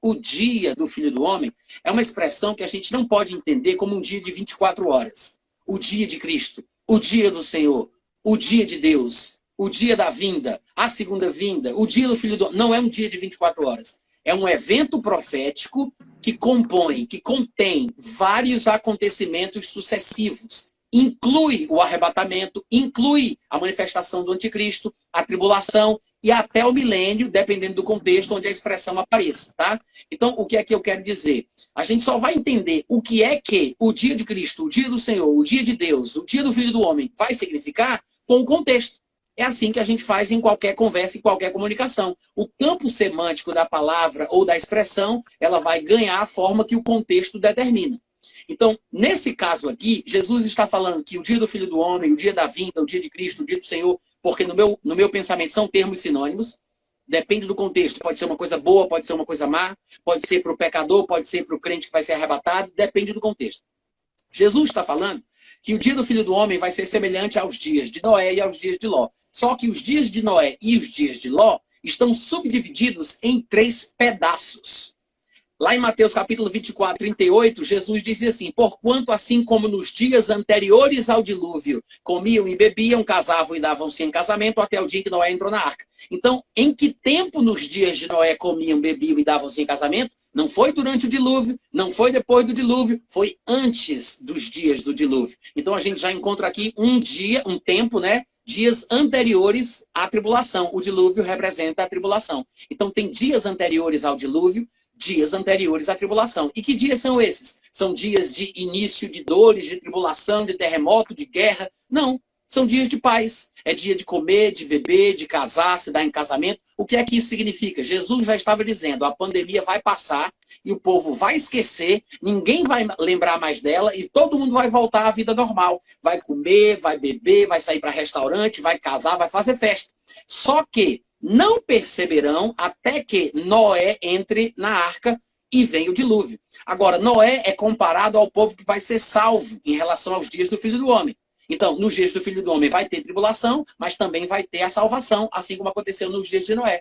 O dia do Filho do Homem é uma expressão que a gente não pode entender como um dia de 24 horas. O dia de Cristo, o dia do Senhor, o dia de Deus, o dia da vinda, a segunda vinda, o dia do Filho do Homem. Não é um dia de 24 horas. É um evento profético que contém vários acontecimentos sucessivos. Inclui o arrebatamento, inclui a manifestação do anticristo, a tribulação e até o milênio, dependendo do contexto onde a expressão apareça, tá? Então, o que é que eu quero dizer? A gente só vai entender o que é que o dia de Cristo, o dia do Senhor, o dia de Deus, o dia do Filho do Homem vai significar com o contexto. É assim que a gente faz em qualquer conversa, em qualquer comunicação. O campo semântico da palavra ou da expressão, ela vai ganhar a forma que o contexto determina. Então, nesse caso aqui, Jesus está falando que o dia do Filho do Homem, o dia da vinda, o dia de Cristo, o dia do Senhor, porque no meu pensamento são termos sinônimos, depende do contexto, pode ser uma coisa boa, pode ser uma coisa má, pode ser para o pecador, pode ser para o crente que vai ser arrebatado, depende do contexto. Jesus está falando que o dia do Filho do Homem vai ser semelhante aos dias de Noé e aos dias de Ló. Só que os dias de Noé e os dias de Ló estão subdivididos em 3 pedaços. Lá em Mateus capítulo 24, 38, Jesus dizia assim: porquanto assim como nos dias anteriores ao dilúvio, comiam e bebiam, casavam e davam-se em casamento, até o dia em que Noé entrou na arca. Então, em que tempo nos dias de Noé comiam, bebiam e davam-se em casamento? Não foi durante o dilúvio, não foi depois do dilúvio, foi antes dos dias do dilúvio. Então, a gente já encontra aqui um tempo, né? Dias anteriores à tribulação. O dilúvio representa a tribulação. Então, tem dias anteriores ao dilúvio, dias anteriores à tribulação. E que dias são esses? São dias de início de dores, de tribulação, de terremoto, de guerra? Não. São dias de paz. É dia de comer, de beber, de casar, se dar em casamento. O que é que isso significa? Jesus já estava dizendo, a pandemia vai passar e o povo vai esquecer, ninguém vai lembrar mais dela e todo mundo vai voltar à vida normal. Vai comer, vai beber, vai sair para restaurante, vai casar, vai fazer festa. Só que não perceberão até que Noé entre na arca e venha o dilúvio. Agora, Noé é comparado ao povo que vai ser salvo em relação aos dias do Filho do Homem. Então, nos dias do Filho do Homem vai ter tribulação, mas também vai ter a salvação, assim como aconteceu nos dias de Noé.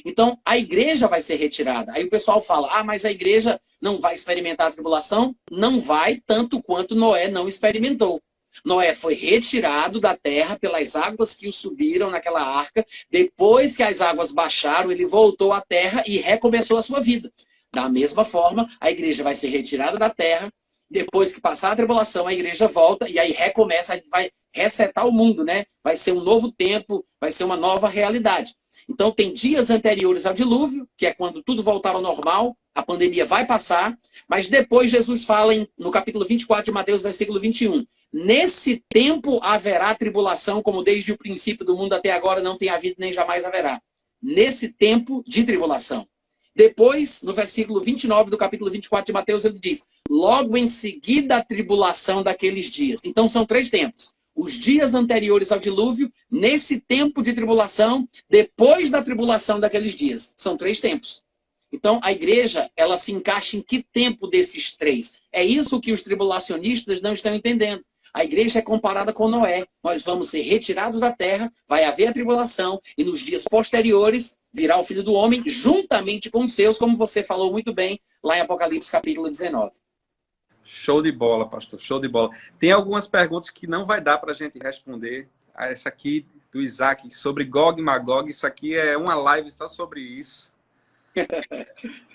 Então, a igreja vai ser retirada. Aí o pessoal fala, mas a igreja não vai experimentar a tribulação? Não vai, tanto quanto Noé não experimentou. Noé foi retirado da terra pelas águas que o subiram naquela arca. Depois que as águas baixaram, ele voltou à terra e recomeçou a sua vida. Da mesma forma, a igreja vai ser retirada da terra. Depois que passar a tribulação, a igreja volta e aí recomeça, vai resetar o mundo, né? Vai ser um novo tempo, vai ser uma nova realidade. Então, tem dias anteriores ao dilúvio, que é quando tudo voltar ao normal, a pandemia vai passar, mas depois Jesus fala no capítulo 24 de Mateus, versículo 21. Nesse tempo haverá tribulação, como desde o princípio do mundo até agora não tem havido nem jamais haverá. Nesse tempo de tribulação. Depois, no versículo 29 do capítulo 24 de Mateus, ele diz: logo em seguida a tribulação daqueles dias. Então, são 3 tempos. Os dias anteriores ao dilúvio, nesse tempo de tribulação, depois da tribulação daqueles dias. São 3 tempos. Então, a igreja, ela se encaixa em que tempo desses 3? É isso que os tribulacionistas não estão entendendo. A igreja é comparada com Noé. Nós vamos ser retirados da terra, vai haver a tribulação, e nos dias posteriores virá o Filho do Homem, juntamente com os seus, como você falou muito bem, lá em Apocalipse capítulo 19. Show de bola, pastor, show de bola. Tem algumas perguntas que não vai dar para a gente responder. Essa aqui do Isaac, sobre Gog e Magog, isso aqui é uma live só sobre isso.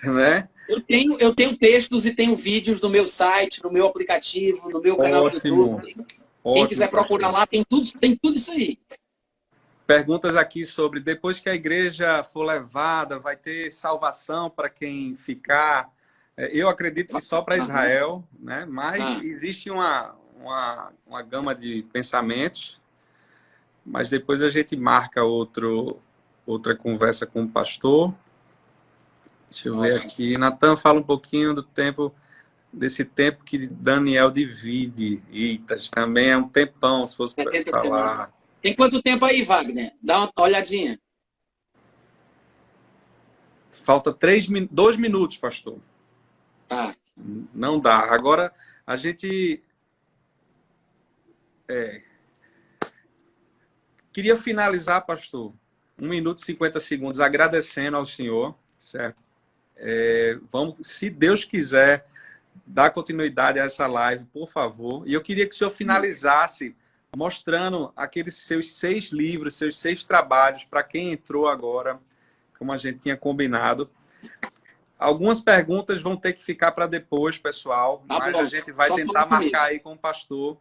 Né? Eu tenho textos e tenho vídeos no meu site, no meu aplicativo, no meu canal do YouTube. Quem quiser procurar lá, tem tudo isso aí. Perguntas aqui sobre, depois que a igreja for levada, vai ter salvação para quem ficar? Eu acredito que só para Israel, né? Mas existe uma gama de pensamentos, mas depois a gente marca outra conversa com o pastor. Deixa eu ver aqui. Natan fala um pouquinho desse tempo que Daniel divide. Eita, também é um tempão, se fosse para falar. Tem quanto tempo aí, Wagner? Dá uma olhadinha. Falta 2 minutos, pastor. Tá. Não dá. Agora, a gente... Queria finalizar, pastor, 1 minuto e 50 segundos, agradecendo ao senhor, certo? Vamos, se Deus quiser, dar continuidade a essa live, por favor. E eu queria que o senhor finalizasse mostrando aqueles seus 6 livros, seus 6 trabalhos, para quem entrou agora, como a gente tinha combinado. Algumas perguntas vão ter que ficar para depois, pessoal, mas a gente vai tentar marcar aí com o pastor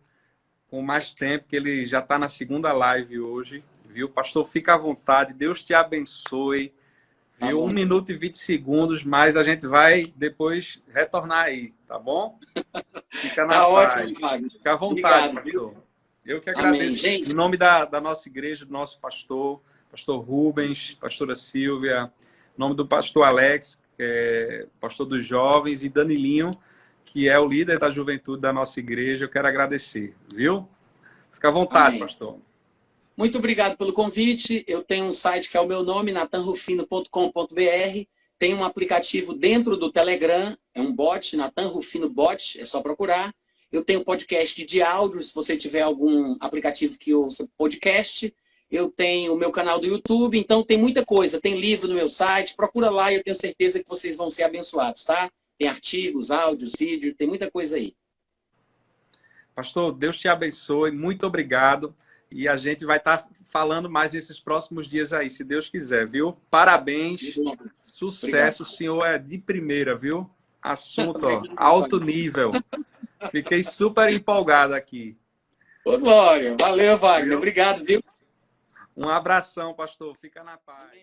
com mais tempo, que ele já está na 2ª live hoje, viu? Pastor, fica à vontade, Deus te abençoe. Viu? 1 minuto e 20 segundos, mas a gente vai depois retornar aí, tá bom? Fica na paz. Ótimo, Wagner. Fica à vontade, obrigado, pastor. Eu que agradeço. Amém, gente. Em nome da nossa igreja, do nosso pastor Rubens, pastora Silvia, em nome do pastor Alex, que é pastor dos jovens, e Danilinho, que é o líder da juventude da nossa igreja, eu quero agradecer, viu? Fica à vontade, Amém. pastor. Muito obrigado pelo convite. Eu tenho um site que é o meu nome, natanrufino.com.br. Tem um aplicativo dentro do Telegram, é um bot, Natan Rufino Bot, é só procurar. Eu tenho podcast de áudio, se você tiver algum aplicativo que ouça podcast. Eu tenho o meu canal do YouTube, então tem muita coisa. Tem livro no meu site, procura lá e eu tenho certeza que vocês vão ser abençoados, tá? Tem artigos, áudios, vídeos, tem muita coisa aí. Pastor, Deus te abençoe, muito obrigado. E a gente vai estar falando mais nesses próximos dias aí, se Deus quiser, viu? Parabéns, sucesso, o senhor é de primeira, viu? Assunto, ó, alto nível. Fiquei super empolgado aqui. Ô, Glória, valeu, Wagner, obrigado, viu? Um abração, pastor, fica na paz.